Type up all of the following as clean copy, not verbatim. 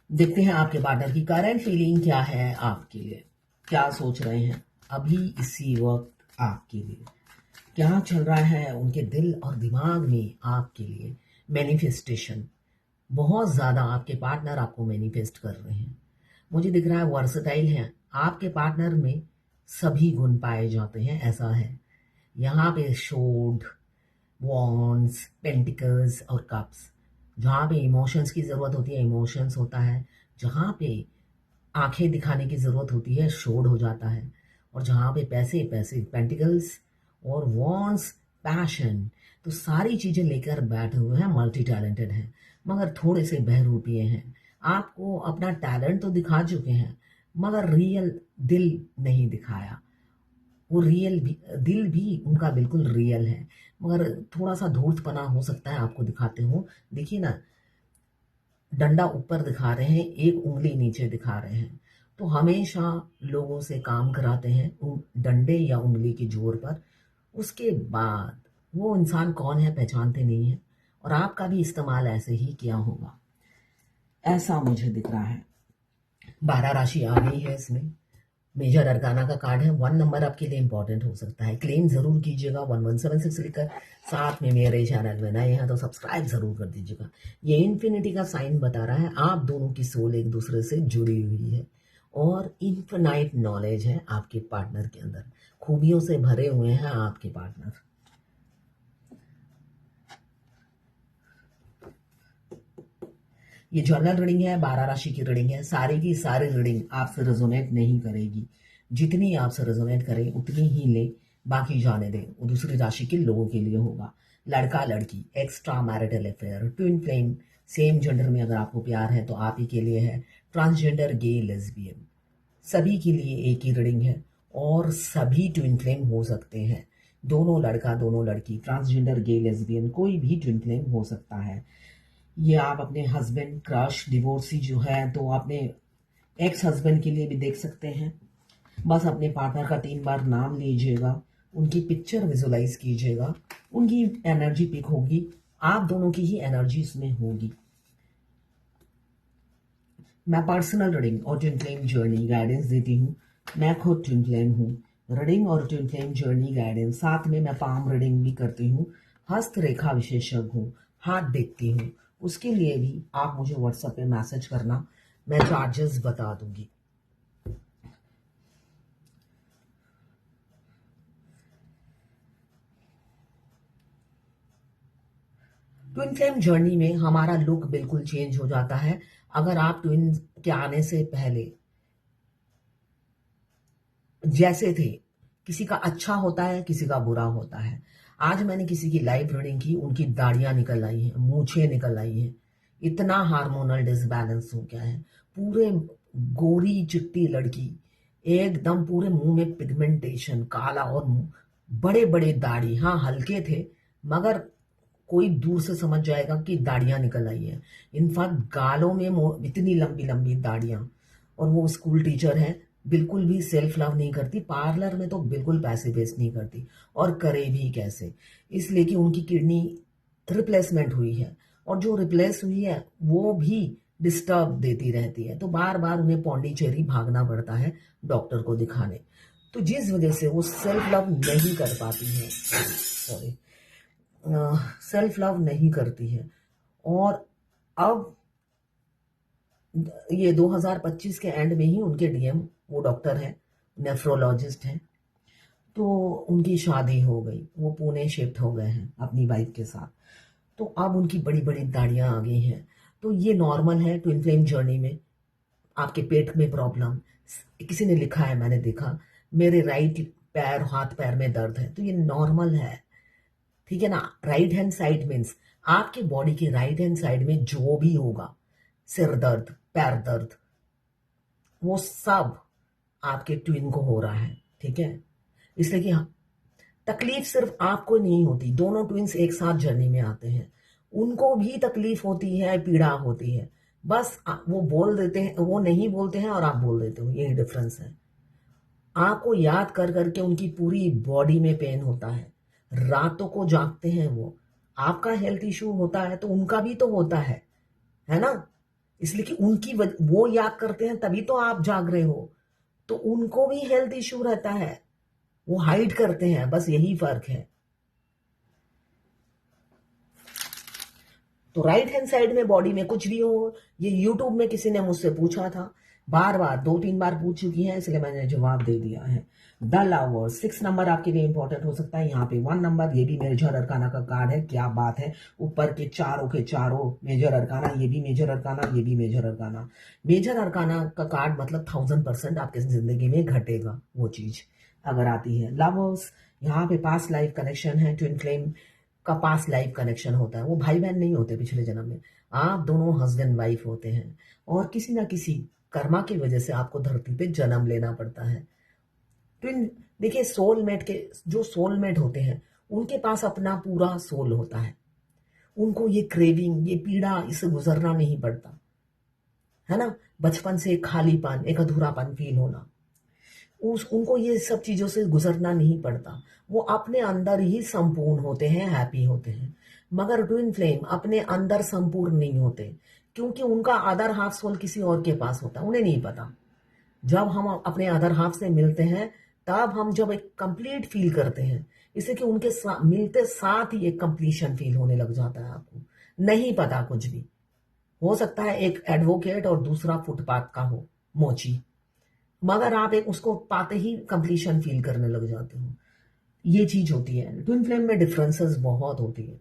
देखते हैं आपके पार्टनर की करंट फीलिंग क्या है आपके लिए, क्या सोच रहे हैं अभी इसी वक्त आपके लिए, क्या चल रहा है उनके दिल और दिमाग में आपके लिए। मैनिफेस्टेशन बहुत ज़्यादा आपके पार्टनर आपको मैनिफेस्ट कर रहे हैं। मुझे दिख रहा है वर्सटाइल है आपके पार्टनर में, सभी गुण पाए जाते हैं ऐसा है। यहाँ पे शोड, वॉन्ड्स, पेंटिकल्स और कप्स। जहाँ पे इमोशंस की ज़रूरत होती है इमोशंस होता है, जहाँ पे आंखें दिखाने की ज़रूरत होती है शोड हो जाता है, और जहाँ पे पैसे पैसे पेंटिकल्स और वॉन्ड्स पैशन। तो सारी चीज़ें लेकर बैठे हुए हैं, मल्टी टैलेंटेड हैं मगर थोड़े से बहरूपिये हैं। आपको अपना टैलेंट तो दिखा चुके हैं मगर रियल दिल नहीं दिखाया। वो रियल भी, दिल भी उनका बिल्कुल रियल है मगर थोड़ा सा धूर्तपना हो सकता है आपको दिखाते हो। देखिए ना, डंडा ऊपर दिखा रहे हैं, एक उंगली नीचे दिखा रहे हैं। तो हमेशा लोगों से काम कराते हैं डंडे या उंगली के जोर पर। उसके बाद वो इंसान कौन है पहचानते नहीं है, और आपका भी इस्तेमाल ऐसे ही किया होगा, ऐसा मुझे दिख रहा है। 12 राशि आ गई है इसमें। मेजर अरकाना का कार्ड है। 1 नंबर आपके लिए इंपॉर्टेंट हो सकता है, क्लेम जरूर कीजिएगा 1176 लिखकर। साथ में मेरे चैनल में नए हैं तो सब्सक्राइब जरूर कर दीजिएगा। ये इन्फिनिटी का साइन बता रहा है आप दोनों की सोल एक दूसरे से जुड़ी हुई है और इन्फिनाइट नॉलेज है आपके पार्टनर के अंदर। खूबियों से भरे हुए हैं आपके पार्टनर। ये जर्नल रीडिंग है, 12 राशि की रीडिंग है। सारी की सारी रीडिंग आपसे रेजोनेट नहीं करेगी, जितनी आपसे रेजोनेट करे उतनी ही ले, बाकी जाने दें, वो दूसरी राशि के लोगों के लिए होगा। लड़का लड़की, extra marital affair, twin flame, same gender में अगर आपको प्यार है तो आप ही के लिए है। ट्रांसजेंडर, गे, लेस्बियन, सभी के लिए एक ही रीडिंग है और सभी ट्विन फ्लेम हो सकते हैं। दोनों लड़का दोनों लड़की, ट्रांसजेंडर, गे, लेस्बियन, कोई भी ट्विन फ्लेम हो सकता है। ये आप अपने हस्बैंड, क्रश, डिवोर्सी जो है तो अपने एक्स हस्बैंड के लिए भी देख सकते हैं। बस अपने पार्टनर का 3 बार नाम लीजिएगा, उनकी पिक्चर विजुलाइज कीजिएगा, उनकी एनर्जी पिक होगी, आप दोनों की ही एनर्जी इसमें होगी। मैं पर्सनल रीडिंग और ट्विन फ्लेम जर्नी गाइडेंस देती हूँ। मैं खुद ट्विन फ्लेम हूँ। रीडिंग और ट्विन फ्लेम जर्नी गाइडेंस, साथ में मैं पाम रीडिंग भी करती हूँ। हस्तरेखा विशेषज्ञ हूँ, हाथ देखती हूँ। उसके लिए भी आप मुझे व्हाट्सएप पे मैसेज करना, मैं चार्जेस बता दूंगी। ट्विन फ्लेम जर्नी में हमारा लुक बिल्कुल चेंज हो जाता है। अगर आप ट्विन के आने से पहले जैसे थे, किसी का अच्छा होता है किसी का बुरा होता है। आज मैंने किसी की लाइव रीडिंग की, उनकी दाढ़ियां निकल आई हैं, मूछें निकल आई हैं, इतना हार्मोनल डिसबैलेंस हो गया है। पूरे गोरी चिट्टी लड़की, एकदम पूरे मुंह में पिगमेंटेशन, काला और बड़े बड़े दाढ़ी, हाँ हल्के थे मगर कोई दूर से समझ जाएगा कि दाढ़ियां निकल आई है। इनफैक्ट गालों में इतनी लंबी लंबी दाढ़ियां। और वो स्कूल टीचर है, बिल्कुल भी सेल्फ लव नहीं करती, पार्लर में तो बिल्कुल पैसे वेस्ट नहीं करती, और करे भी कैसे, इसलिए कि उनकी किडनी रिप्लेसमेंट हुई है, और जो रिप्लेस हुई है वो भी डिस्टर्ब देती रहती है, तो बार बार उन्हें पौंडीचेरी भागना पड़ता है डॉक्टर को दिखाने। तो जिस वजह से वो सेल्फ लव नहीं कर पाती है, सॉरी, सेल्फ लव नहीं करती है। और अब ये 2025 के एंड में ही उनके डीएम, वो डॉक्टर है, नेफ्रोलॉजिस्ट हैं, तो उनकी शादी हो गई, वो पुणे शिफ्ट हो गए हैं अपनी वाइफ के साथ। तो अब उनकी बड़ी बड़ी दाढ़ियां आ गई हैं। तो ये नॉर्मल है ट्विन फ्लेम जर्नी में। आपके पेट में प्रॉब्लम, किसी ने लिखा है मैंने देखा, मेरे राइट पैर हाथ पैर में दर्द है, तो ये नॉर्मल है, ठीक है ना। राइट हैंड साइड मीन्स आपकी बॉडी के राइट हैंड साइड में जो भी होगा, सिर दर्द, पैर दर्द, वो सब आपके ट्विन को हो रहा है, ठीक है। इसलिए कि तकलीफ सिर्फ आपको नहीं होती, दोनों ट्विन्स एक साथ जर्नी में आते हैं, उनको भी तकलीफ होती है, पीड़ा होती है। बस वो बोल देते हैं, वो नहीं बोलते हैं और आप बोल देते हो, यही डिफरेंस है। आपको याद कर करके उनकी पूरी बॉडी में पेन होता है, रातों को जागते हैं वो। आपका हेल्थ इशू होता है तो उनका भी तो होता है ना। इसलिए कि वो याद करते हैं तभी तो आप जाग रहे हो। तो उनको भी हेल्थ इश्यू रहता है, वो हाइड करते हैं, बस यही फर्क है। तो राइट हैंड साइड में बॉडी में कुछ भी हो, ये यूट्यूब में किसी ने मुझसे पूछा था, बार बार 2-3 बार पूछ चुकी है, इसलिए मैंने जवाब दे दिया है। द लवर 6 नंबर आपके लिए इंपॉर्टेंट हो सकता है। यहाँ पे 1 नंबर, ये भी मेजर अरकाना का कार्ड है। क्या बात है, ऊपर के चारों मेजर अरकाना, ये भी मेजर अरकाना, ये भी मेजर अरकाना। मेजर अरकाना का कार्ड मतलब 1000% आपके जिंदगी में घटेगा वो चीज अगर आती है। लवर्स, यहाँ पे पास्ट लाइफ कनेक्शन है, ट्विन फ्लेम का पास्ट लाइफ कनेक्शन होता है। वो भाई बहन नहीं होते पिछले जन्म में, आप दोनों हस्बैंड वाइफ होते हैं और किसी ना किसी कर्मा की वजह से आपको धरती पे जन्म लेना पड़ता है। ट्विन, देखिए सोलमेट के जो सोलमेट होते हैं उनके पास अपना पूरा सोल होता है, उनको ये क्रेविंग, ये पीड़ा, इससे गुजरना नहीं पड़ता है ना। बचपन से एक खालीपन, एक अधूरापन फील होना, उनको ये सब चीजों से गुजरना नहीं पड़ता। वो अपने अंदर ही संपूर्ण होते हैं, हैप्पी होते हैं। मगर ट्विन फ्लेम अपने अंदर संपूर्ण नहीं होते, क्योंकि उनका अदर हाफ सोल किसी और के पास होता है, उन्हें नहीं पता। जब हम अपने अदर हाफ से मिलते हैं तब हम जब एक कंप्लीट फील करते हैं, इससे कि उनके मिलते साथ ही एक कंप्लीशन फील होने लग जाता है। आपको नहीं पता कुछ भी हो सकता है, एक एडवोकेट और दूसरा फुटपाथ का हो, मोची, मगर आप एक उसको पाते ही कंप्लीशन फील करने लग जाते हो। ये चीज होती है ट्विन फ्लेम में, डिफरेंसेस बहुत होती है।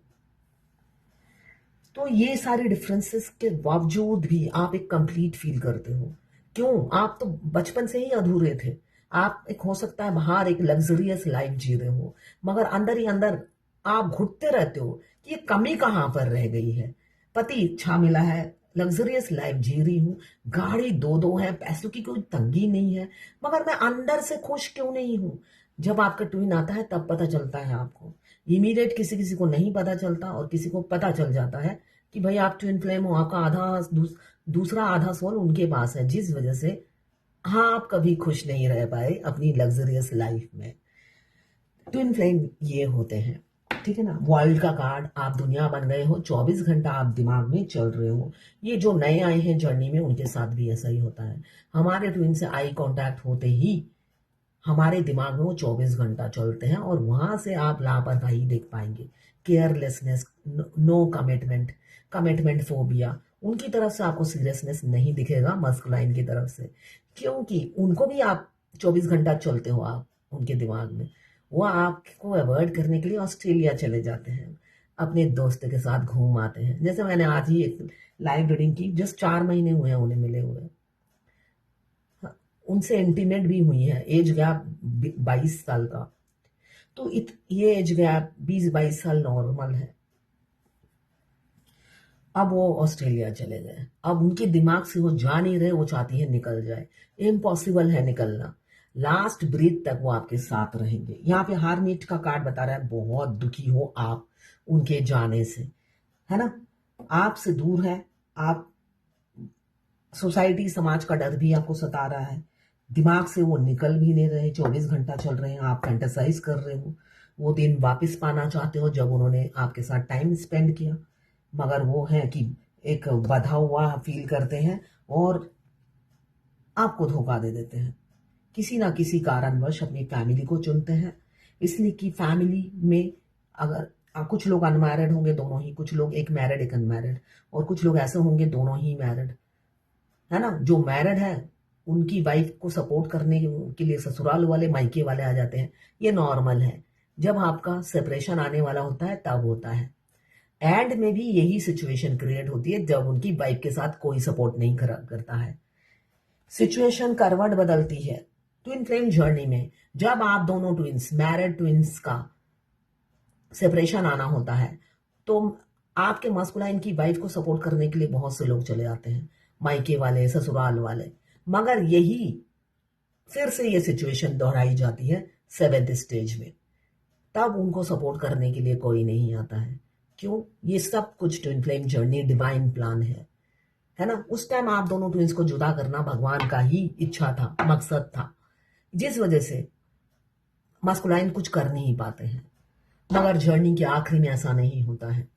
तो ये सारे डिफरेंसेस के बावजूद भी आप एक कंप्लीट फील करते हो। क्यों? आप तो बचपन से ही अधूरे थे। आप एक हो सकता है बाहर एक लग्जरियस लाइफ जी रहे हो, मगर अंदर ही अंदर आप घुटते रहते हो कि ये कमी कहाँ पर रह गई है। पति अच्छा मिला है, लग्जरियस लाइफ जी रही हूँ, गाड़ी दो है, पैसों की कोई तंगी नहीं है, मगर मैं अंदर से खुश क्यों नहीं हूँ। जब आपका ट्विन आता है तब पता चलता है आपको। इमीडिएट किसी किसी को नहीं पता चलता, और किसी को पता चल जाता है कि भाई आप ट्विन फ्लेम हो, आपका दूसरा आधा सोल उनके पास है, जिस वजह से आप कभी खुश नहीं रह पाए अपनी लग्जरियस लाइफ में। ट्विन फ्लेम ये होते हैं, ठीक है ना। वर्ल्ड का कार्ड, आप दुनिया बन गए हो, 24 घंटा आप दिमाग में चल रहे हो। ये जो नए आए हैं जर्नी में, उनके साथ भी ऐसा ही होता है। हमारे ट्विन से आई कांटेक्ट होते ही हमारे दिमाग में वो 24 घंटा चलते हैं, और वहां से आप लापरवाही देख पाएंगे, carelessness, no commitment, commitment phobia. उनकी तरफ से आपको सीरियसनेस नहीं दिखेगा मस्कुलाइन की तरफ से, क्योंकि उनको भी आप 24 घंटा चलते हो आप उनके दिमाग में। वो आपको अवॉइड करने के लिए ऑस्ट्रेलिया चले जाते हैं, अपने दोस्त के साथ घूम आते हैं। जैसे मैंने आज ही एक लाइव रीडिंग की, जस्ट 4 महीने हुए हैं उन्हें मिले हुए, उनसे इंटीमेट भी हुई है। एज गैप 22 साल का, तो ये एज गैप 20-22 साल नॉर्मल है। अब वो ऑस्ट्रेलिया चले गए, अब उनके दिमाग से वो जा नहीं रहे, वो चाहती है निकल जाए, इम्पॉसिबल है निकलना। लास्ट ब्रीथ तक वो आपके साथ रहेंगे। यहाँ पे हारमीट का कार्ड बता रहा है बहुत दुखी हो आप उनके जाने से, है ना। आपसे दूर है आप, सोसाइटी समाज का डर भी आपको सता रहा है, दिमाग से वो निकल भी नहीं रहे, 24 घंटा चल रहे हैं, आप फैंटेसाइज कर रहे हो, वो दिन वापस पाना चाहते हो जब उन्होंने आपके साथ टाइम स्पेंड किया। मगर वो है कि एक बंधा हुआ फील करते हैं और आपको धोखा दे देते हैं। किसी ना किसी कारणवश अपनी फैमिली को चुनते हैं, इसलिए कि फैमिली में अगर कुछ लोग अनमैरिड होंगे दोनों ही, कुछ लोग एक मैरिड एक अनमैरिड, और कुछ लोग ऐसे होंगे दोनों ही मैरिड, है ना। जो मैरिड है उनकी वाइफ को सपोर्ट करने के लिए ससुराल वाले मायके वाले आ जाते हैं, ये नॉर्मल है। जब आपका सेपरेशन आने वाला होता है तब होता है। एंड में भी यही सिचुएशन क्रिएट होती है जब उनकी वाइफ के साथ कोई सपोर्ट नहीं करता है। सिचुएशन करवट बदलती है ट्विन फ्लेम जर्नी में। जब आप दोनों ट्विंस, मैरिड ट्विंस का सेपरेशन आना होता है, तो आपके मस्कुलाइन की वाइफ को सपोर्ट करने के लिए बहुत से लोग चले आते हैं, मायके वाले, ससुराल वाले। मगर यही फिर से ये सिचुएशन दोहराई जाती है 7th स्टेज में, तब उनको सपोर्ट करने के लिए कोई नहीं आता है। क्यों? ये सब कुछ twin flame journey divine plan है ना। उस टाइम आप दोनों ट्विंस को जुदा करना भगवान का ही इच्छा था, मकसद था, जिस वजह से मस्कुलाइन कुछ कर नहीं पाते हैं। मगर जर्नी के आखिरी में ऐसा नहीं होता है।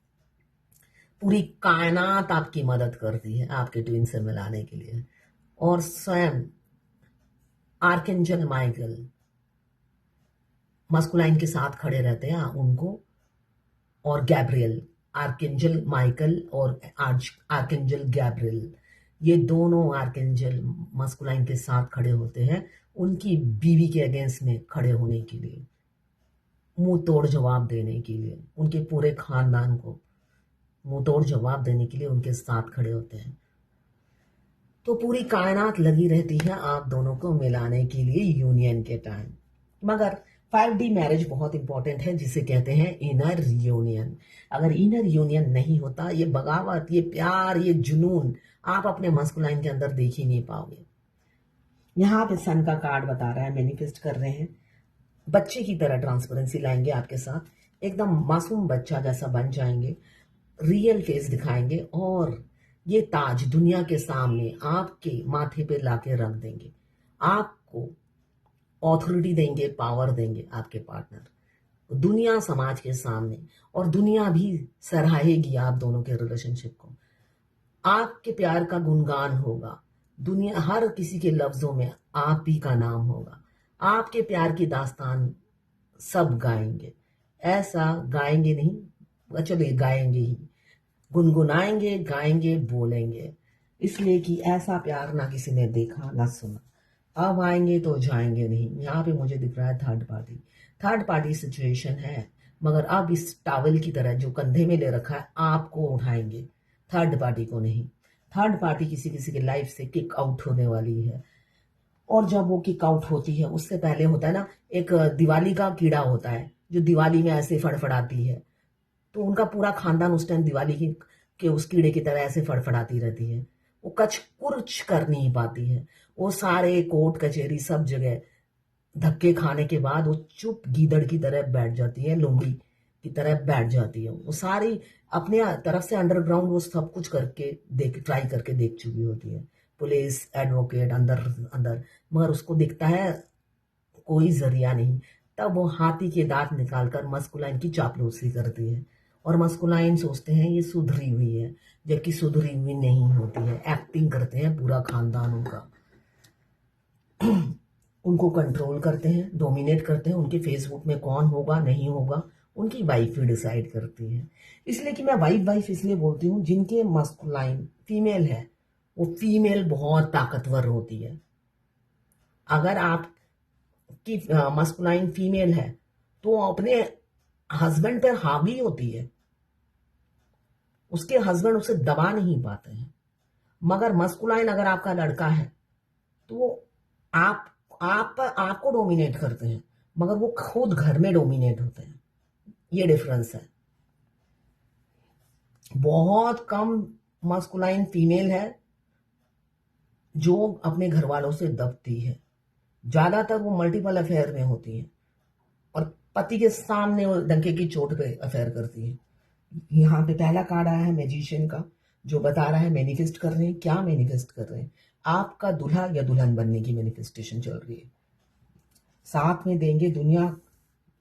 पूरी कायनात आपकी मदद करती है आपके ट्विन से मिलाने के लिए। और स्वयं आर्कएंजल माइकल मस्कुलाइन के साथ खड़े रहते हैं उनको, और गैब्रियल, आर्कएंजल माइकल और आर्कएंजल गैब्रियल, ये दोनों आर्कएंजल मस्कुलाइन के साथ खड़े होते हैं उनकी बीवी के अगेंस्ट में खड़े होने के लिए, मुंह तोड़ जवाब देने के लिए, उनके पूरे खानदान को मुंह तोड़ जवाब देने के लिए उनके साथ खड़े होते हैं। तो पूरी कायनात लगी रहती है आप दोनों को मिलाने के लिए यूनियन के टाइम। मगर 5D मैरिज बहुत इंपॉर्टेंट है, जिसे कहते हैं इनर यूनियन। अगर इनर यूनियन नहीं होता, ये बगावत, ये प्यार, ये जुनून आप अपने मस्कुलाइन के अंदर देख ही नहीं पाओगे। यहाँ पे सन का कार्ड बता रहा है, मैनिफेस्ट कर रहे हैं, बच्चे की तरह ट्रांसपेरेंसी लाएंगे आपके साथ, एकदम मासूम बच्चा जैसा बन जाएंगे, रियल फेस दिखाएंगे और ये ताज दुनिया के सामने आपके माथे पे लाके रख देंगे। आपको ऑथोरिटी देंगे, पावर देंगे आपके पार्टनर दुनिया समाज के सामने, और दुनिया भी सराहेगी आप दोनों के रिलेशनशिप को। आपके प्यार का गुणगान होगा, दुनिया हर किसी के लफ्जों में आप ही का नाम होगा। आपके प्यार की दास्तान सब गाएंगे, ऐसा गाएंगे नहीं, चलिए गाएंगे ही, गुनगुनाएंगे, गाएंगे, बोलेंगे, इसलिए कि ऐसा प्यार ना किसी ने देखा ना सुना। अब आएंगे तो जाएंगे नहीं। यहाँ पे मुझे दिख रहा है थर्ड पार्टी सिचुएशन है, मगर अब इस टावल की तरह जो कंधे में ले रखा है आपको उठाएंगे, थर्ड पार्टी को नहीं। थर्ड पार्टी किसी किसी की लाइफ से किक आउट होने वाली है, और जब वो किक आउट होती है उससे पहले होता है ना, एक दिवाली का कीड़ा होता है जो दिवाली में ऐसे फड़फड़ाती है, तो उनका पूरा खानदान उस टाइम दिवाली के उस कीड़े की तरह ऐसे फड़फड़ाती रहती है। वो कच कुर्च कर नहीं पाती है, वो सारे कोर्ट कचहरी सब जगह धक्के खाने के बाद वो चुप गीदड़ की तरह बैठ जाती है, लोमड़ी की तरह बैठ जाती है। वो सारी अपने तरफ से अंडरग्राउंड वो सब कुछ करके ट्राई करके देख चुकी होती है, पुलिस, एडवोकेट, अंदर, मगर उसको दिखता है कोई जरिया नहीं। तब वो हाथी के दांत निकालकर मस्कुलाइन की चापलूसी करती है, और मस्कुलाइन सोचते हैं ये सुधरी हुई है, जबकि सुधरी हुई नहीं होती है। एक्टिंग करते हैं पूरा खानदान उनका, उनको कंट्रोल करते हैं, डोमिनेट करते हैं। उनके फेसबुक में कौन होगा नहीं होगा उनकी वाइफ ही डिसाइड करती है। इसलिए कि मैं वाइफ इसलिए बोलती हूँ, जिनके मस्कुलाइन फीमेल है वो फीमेल बहुत ताकतवर होती है। अगर आपकी मस्कुलाइन फीमेल है तो अपने हस्बैंड पर हावी होती है, उसके हस्बैंड उसे दबा नहीं पाते हैं। मगर मस्कुलाइन अगर आपका लड़का है तो वो आपको डोमिनेट करते हैं, मगर वो खुद घर में डोमिनेट होते हैं। ये डिफरेंस है। बहुत कम मस्कुलाइन फीमेल है जो अपने घर वालों से दबती है, ज्यादातर वो मल्टीपल अफेयर में होती है और पति के सामने वो डंके की चोट पे अफेयर करती है। यहाँ पे पहला कार्ड आया है मैजिशियन का, जो बता रहा है मैनिफेस्ट कर रहे हैं। क्या मैनिफेस्ट कर रहे हैं? आपका दूल्हा या दुल्हन बनने की मैनिफेस्टेशन चल रही है। साथ में देंगे, दुनिया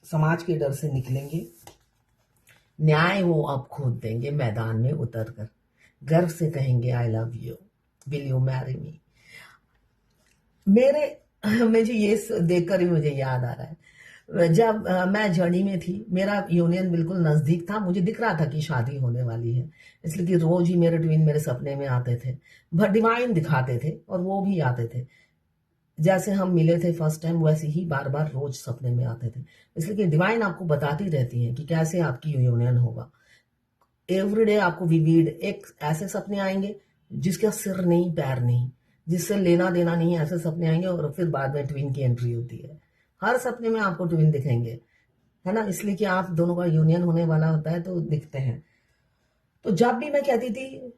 समाज के डर से निकलेंगे, न्याय वो अब खुद देंगे मैदान में उतरकर, गर्व से कहेंगे I love you, will you marry me. मुझे ये देखकर ही मुझे याद आ रहा है, जब मैं जर्नी में थी, मेरा यूनियन बिल्कुल नजदीक था, मुझे दिख रहा था कि शादी होने वाली है, इसलिए कि रोज ही मेरे ट्विन मेरे सपने में आते थे, डिवाइन दिखाते थे और वो भी आते थे। जैसे हम मिले थे फर्स्ट टाइम, वैसे ही बार बार रोज सपने में आते थे, इसलिए कि डिवाइन आपको बताती रहती है कि कैसे आपकी यूनियन होगा। एवरीडे आपको विविड एक ऐसे सपने आएंगे जिसका सिर नहीं, पैर नहीं, जिससे लेना देना नहीं, ऐसे सपने आएंगे, और फिर बाद में ट्विन की एंट्री होती है। हर सपने में आपको ट्विन दिखेंगे, है ना, इसलिए कि आप दोनों का यूनियन होने वाला होता है तो दिखते हैं। तो जब भी मैं कहती थी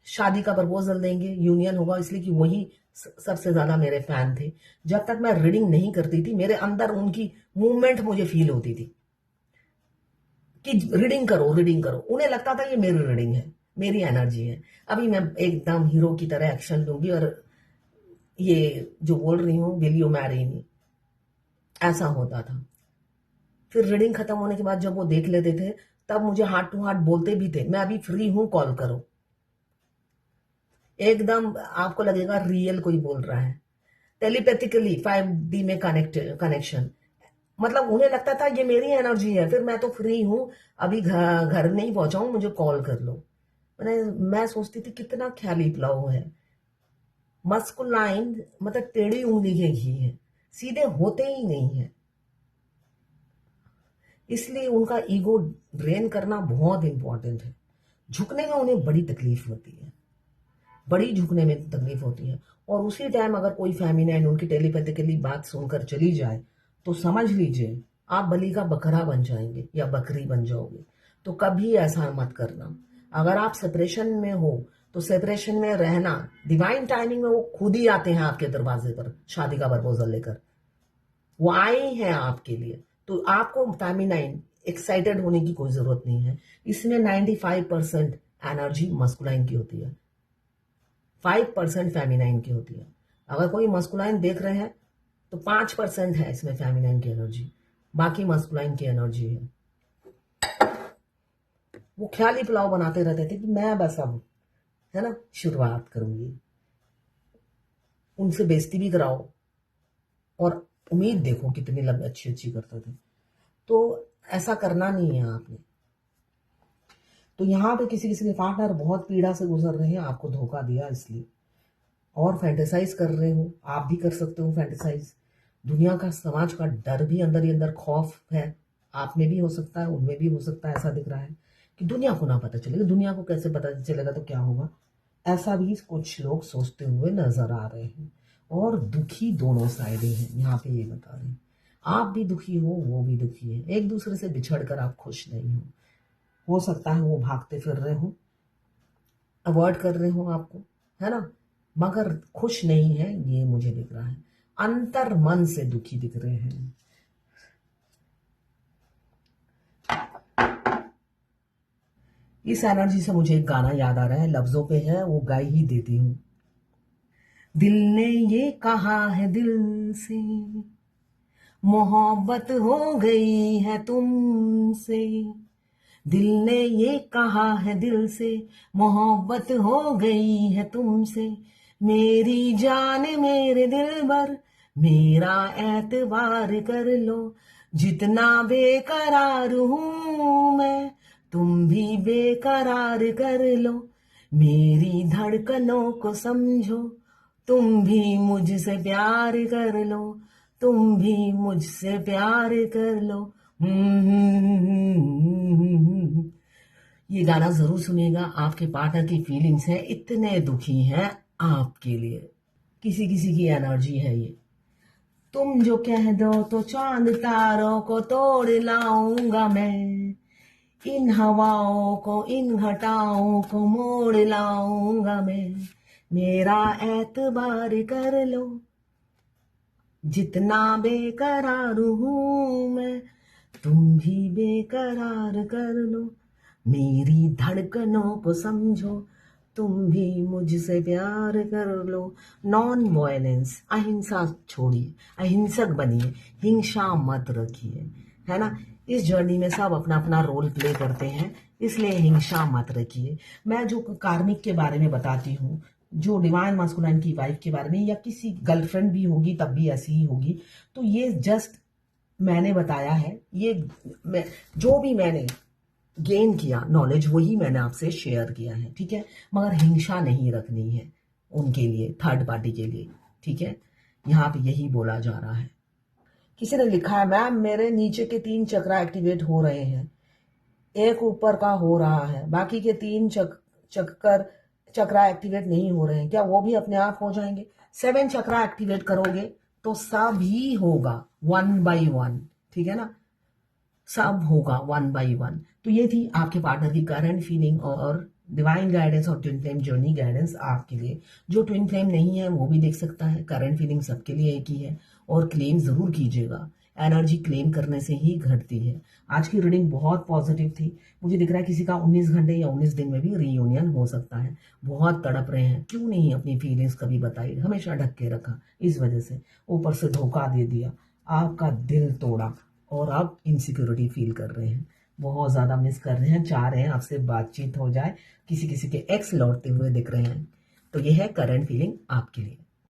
शादी का प्रपोजल देंगे, यूनियन होगा, इसलिए कि वही सबसे ज्यादा मेरे फैन थे। जब तक मैं रीडिंग नहीं करती थी, मेरे अंदर उनकी मूवमेंट मुझे फील होती थी कि रीडिंग करो, रीडिंग करो। उन्हें लगता था ये मेरी रीडिंग है, मेरी एनर्जी है, अभी मैं एकदम हीरो की तरह एक्शन लूंगी और ये जो बोल रही हूँ विल यू मैरी मी, ऐसा होता था। फिर रीडिंग खत्म होने के बाद जब वो देख लेते थे तब मुझे हार्ट टू हार्ट बोलते भी थे, मैं अभी फ्री हूं, कॉल करो। एकदम आपको लगेगा रियल कोई बोल रहा है। टेलीपैथिकली 5D में कनेक्शन, मतलब उन्हें लगता था ये मेरी एनर्जी है, फिर मैं तो फ्री हूं, अभी घर नहीं पहुंचा हूं, मुझे कॉल कर लो। मैं सोचती थी कितना ख्याली पुलाव है। मस्कुलाइन मतलब टेढ़ी उंगली के घी है, सीधे होते ही नहीं है। इसलिए उनका ईगो ड्रेन करना बहुत इंपॉर्टेंट है। झुकने में उन्हें बड़ी तकलीफ होती है, बड़ी झुकने में तकलीफ होती है। और उसी टाइम अगर कोई फेमिनाइन उनकी टेलीपैथिकली बात सुनकर चली जाए तो समझ लीजिए आप बलि का बकरा बन जाएंगे या बकरी बन जाओगे। तो कभी ऐसा मत करना। अगर आप सेपरेशन में हो तो सेपरेशन में रहना, डिवाइन टाइमिंग में वो खुद ही आते हैं आपके दरवाजे पर शादी का प्रपोजल लेकर, वो आए हैं आपके लिए। तो आपको फेमिनाइन एक्साइटेड होने की कोई जरूरत नहीं है। इसमें 95% एनर्जी मस्कुलाइन की होती है, 5% फेमिनाइन की होती है। अगर कोई मस्कुलाइन देख रहे हैं तो 5% है इसमें फेमिनाइन की एनर्जी, बाकी मस्कुलाइन की एनर्जी है। वो ख्याली पुलाव बनाते रहते थे कि मैं बस अब है ना शुरुआत करूंगी, उनसे बेइज्जती भी कराओ और उम्मीद देखो कितनी लंबी अच्छी अच्छी करते थे। तो ऐसा करना नहीं है आपने। तो यहाँ पे किसी किसी के पार्टनर बहुत पीड़ा से गुजर रहे हैं, आपको धोखा दिया इसलिए, और फैंटेसाइज कर रहे हो। आप भी कर सकते हो फैंटेसाइज। दुनिया का, समाज का डर भी अंदर ही अंदर खौफ है, आप में भी हो सकता है, उनमें भी हो सकता है। ऐसा दिख रहा है कि दुनिया को ना पता चलेगा, दुनिया को कैसे पता चलेगा तो क्या होगा, ऐसा भी कुछ लोग सोचते हुए नजर आ रहे हैं। और दुखी दोनों साइडें हैं, यहाँ पे ये बता रहे हैं। आप भी दुखी हो, वो भी दुखी है, एक दूसरे से बिछड़ कर आप खुश नहीं हो सकता है वो भागते फिर रहे हो, अवॉइड कर रहे हो आपको, है ना, मगर खुश नहीं है, ये मुझे दिख रहा है। अंतर मन से दुखी दिख रहे हैं। इस एनर्जी से मुझे एक गाना याद आ रहा है, लफ्जों पे है, वो गा ही देती हूँ। दिल ने ये कहा है दिल से, मोहब्बत हो गई है तुमसे। दिल ने ये कहा है दिल से, मोहब्बत हो गई है तुमसे। मेरी जान मेरे दिल भर, मेरा एतबार कर लो। जितना बेकरार हूं मैं, तुम भी बेकरार कर लो। मेरी धड़कनों को समझो, तुम भी मुझसे प्यार कर लो, तुम भी मुझसे प्यार कर लो। ये गाना जरूर सुनिएगा। आपके पार्टनर की फीलिंग्स हैं, इतने दुखी हैं आपके लिए, किसी किसी की एनर्जी है ये। तुम जो कह दो तो चांद तारों को तोड़ लाऊंगा मैं, इन हवाओं को, इन घटाओं को मोड़ लाऊंगा मैं। मेरा एतबार कर लो, जितना बेकरार हूं मैं, तुम भी बेकरार कर लो। मेरी धड़कनों को समझो, तुम भी मुझसे प्यार कर लो। नॉन वायलेंस, अहिंसा छोड़िए, अहिंसक बनिए, हिंसा मत रखिए, है ना। इस जर्नी में सब अपना अपना रोल प्ले करते हैं, इसलिए हिंसा मत रखिए। मैं जो कार्मिक के बारे में बताती हूँ, जो डिवाइन मास्कुलाइन की वाइफ के बारे में, या किसी गर्लफ्रेंड भी होगी तब भी ऐसी ही होगी, तो ये जस्ट मैंने बताया है। ये जो भी मैंने गेन किया नॉलेज, वही मैंने आपसे शेयर किया है, ठीक है। मगर हिंसा नहीं रखनी है उनके लिए, थर्ड पार्टी के लिए, ठीक है। यहाँ पे यही बोला जा रहा है। किसी ने लिखा है, मैम मेरे नीचे के 3 चक्र एक्टिवेट हो रहे हैं, एक ऊपर का हो रहा है, बाकी के 3 चक्र एक्टिवेट नहीं हो रहे हैं, क्या वो भी अपने आप हो जाएंगे? 7 चक्र एक्टिवेट करोगे तो सब ही होगा 1 by 1, ठीक है ना, सब होगा 1 by 1। तो ये थी आपके पार्टनर की करंट फीलिंग और डिवाइन गाइडेंस और ट्विन फ्लेम जर्नी गाइडेंस आपके लिए। जो ट्विन फ्लेम नहीं है वो भी देख सकता है, करंट फीलिंग सबके लिए एक ही है। और क्लेम जरूर कीजिएगा, एनर्जी क्लेम करने से ही घटती है। आज की रीडिंग बहुत पॉजिटिव थी। मुझे दिख रहा है किसी का 19 घंटे या 19 दिन में भी रीयूनियन हो सकता है। बहुत तड़प रहे हैं, क्यों नहीं अपनी फीलिंग्स कभी बताई, हमेशा ढक के रखा, इस वजह से ऊपर से धोखा दे दिया, आपका दिल तोड़ा और आप इनसिक्योरिटी फील कर रहे हैं। बहुत ज़्यादा मिस कर रहे हैं, चाह रहे हैं आपसे बातचीत हो जाए, किसी किसी के एक्स लौटते हुए दिख रहे हैं। तो ये है करंट फीलिंग आपके लिए।